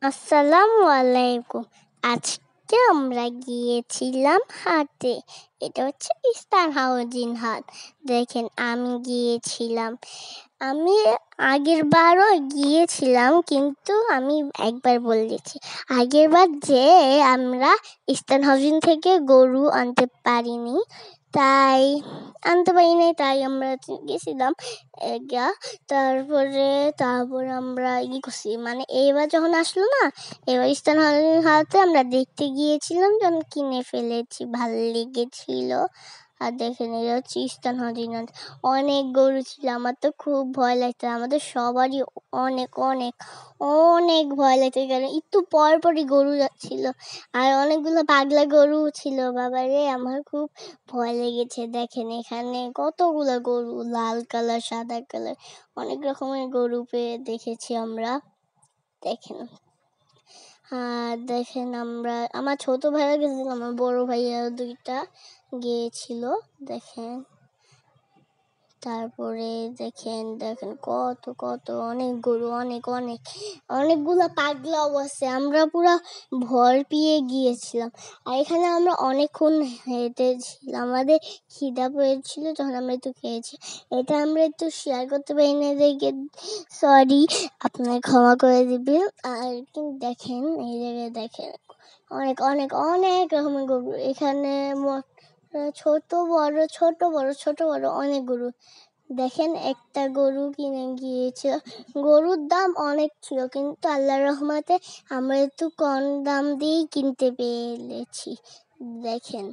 আসসালামু আলাইকুম। আজকে আমরা গিয়েছিলাম হাটে। এটা হচ্ছে ইস্টার্ন হাউজিং হাট। দেখেন আমি গিয়েছিলাম। আমি আগের বারও গিয়েছিলাম, কিন্তু আমি একবার বলেছি আগের বার যে আমরা ইস্টার্ন হাউজিং থেকে গরু আনতে পারিনি, তাই তাই আমরা গেছিলাম তারপরে আমরা করছি, মানে এইবার যখন আসলো না, এবার ইস্টার্ন হাউজিং আমরা দেখতে গিয়েছিলাম, যখন কিনে ফেলেছি, ভালো লেগেছিল। আর দেখেন এটা হচ্ছে ইস্টার্ন হাউজিং হাট। অনেক গরু ছিল, আমার তো খুব ভয় লাগতো, আমাদের সবারই অনেক অনেক অনেক ভয় লাগতো, কারণ একটু পরপরই গরু যাচ্ছিল, আর অনেকগুলো পাগলা গরু ছিল। বাবারে, আমার খুব ভয় লেগেছে। দেখেন এখানে কতগুলো গরু, লাল কালার, সাদা কালার, অনেক রকমের গরু দেখেছি আমরা। দেখেন দেখেন আমার ছোট ভাইয়া গেছিল, আমার বড় ভাইয়া দুইটা গিয়েছিল। দেখেন তারপরে দেখেন কত কত অনেক গরু, অনেকগুলো পাগলাও আছে। আমরা পুরো ভর পেয়ে গিয়েছিলাম। আর এখানে আমরা অনেকক্ষণ হেঁটেছিলাম, আমাদের খিদা পেয়েছিল, যখন আমরা একটু খেয়েছি। এটা আমরা একটু শেয়ার করতে পারি না দেখে সরি, আপনার ক্ষমা করে দিবেন। আর কিন্তু দেখেন এই জায়গায় দেখেন অনেক অনেক অনেক রকমের গরু এখানে, ছোট বড় অনেক গরু। দেখেন একটা গরু কিনে গিয়েছিল, গরুর দাম অনেক ছিল, কিন্তু আল্লাহর রহমতে আমরা একটু কম দাম দিয়েই কিনতে পেরেছি। দেখেন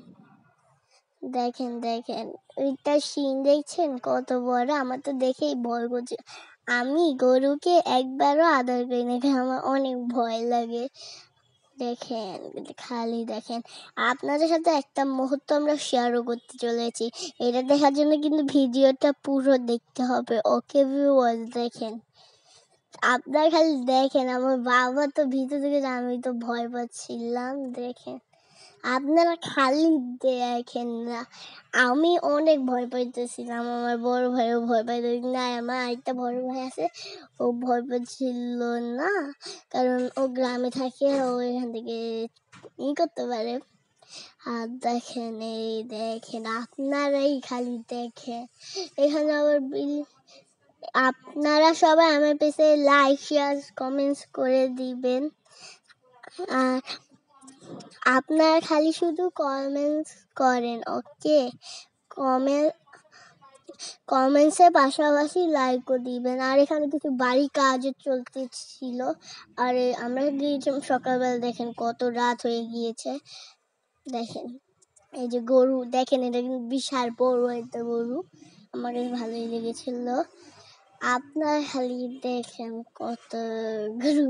দেখেন দেখেন ওইটা শিং দেখছেন কত বড়, আমার তো দেখেই ভয় করছে। আমি গরুকে একবারও আদর করি না, আমার অনেক ভয় লাগে। দেখেন দেখেন আপনাদের সাথে একটা মুহূর্ত আমরা শেয়ারও করতে চলেছি। এটা দেখার জন্য কিন্তু ভিডিওটা পুরো দেখতে হবে। ওকে ভিউয়ার্স, দেখেন আপনার খালি দেখেন, আমার বাবা তো ভিতর থেকে, আমি তো ভয় পাচ্ছিলাম। দেখেন আপনারা খালি দেখেন না, আমি অনেক ভয় পাইতেছিলাম, আমার বড় ভাইও ভয় পাইতেছিল না, আমার আরেকটা বড় ভাই আছে, ও ভয় পাচ্ছিল না, কারণ ও গ্রামে থাকে, ও এখান থেকে করতে পারে। আর দেখেন দেখেন আপনারাই খালি দেখেন, এখানে আবার আপনারা সবাই আমার পেছে লাইক, শেয়ার, কমেন্টস করে দিবেন। আর আপনারা খালি শুধু কমেন্টস করেন, ওকে? কমেন্টসের পাশাপাশি লাইকও দিবেন। আর এখানে কিছু বাড়ি কাজও চলতেছিল, আর আমরা গিয়েছিলাম সকালবেলা। দেখেন কত রাত হয়ে গিয়েছে। দেখেন এই যে গরু, দেখেন এটা কিন্তু বিশাল বড় একটা গরু, আমার কাছে ভালোই লেগেছিল। আপনার খালি দেখেন কত গরু,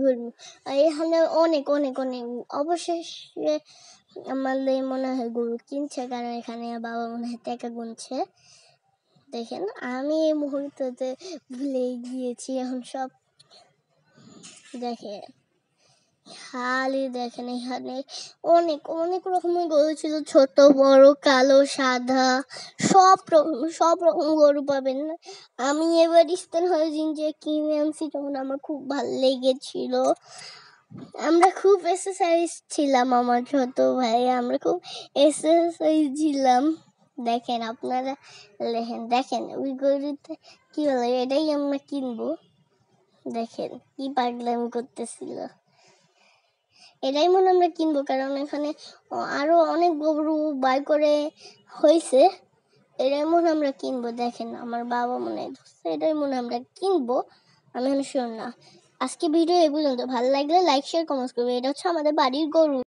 এখানে অনেক অনেক অনেক। অবশেষে আমাদের মনে হয় গরু কিনছে, কারণ এখানে বাবা মনে হয় টাকা গুনছে। দেখেন আমি এই মুহূর্তে ভুলে গিয়েছি এখন সব। দেখেন খালি দেখেন এখানে অনেক অনেক রকমের গরু ছিল, ছোট বড়, কালো সাদা, সব রকম গরু পাবেন না। আমি এবার ইস্টার্ন হাউজিং যে কিনে আনছি, তখন আমার খুব ভালো লেগেছিল। আমরা খুব এক্সারসাইজ ছিলাম, আমার ছোট ভাই, আমরা খুব এক্সারসাইজ ছিলাম। দেখেন আপনারা দেখেন ওই গরুতে কি বলে, এটাই আমরা কিনবো। দেখেন কি পাগলামি করতেছিল, এটাই মনে আমরা কিনবো, কারণ এখানে আরো অনেক গরু বাই করে হয়েছে, এটাই মনে আমরা কিনবো। দেখেন আমার বাবা মনে ধরছে, এটাই মনে আমরা কিনবো, আমি এখন শিওর না। আজকে ভিডিও এ পর্যন্ত, ভালো লাগলে লাইক, শেয়ার, কমেন্টস করবে। এটা হচ্ছে আমাদের বাড়ির গরু।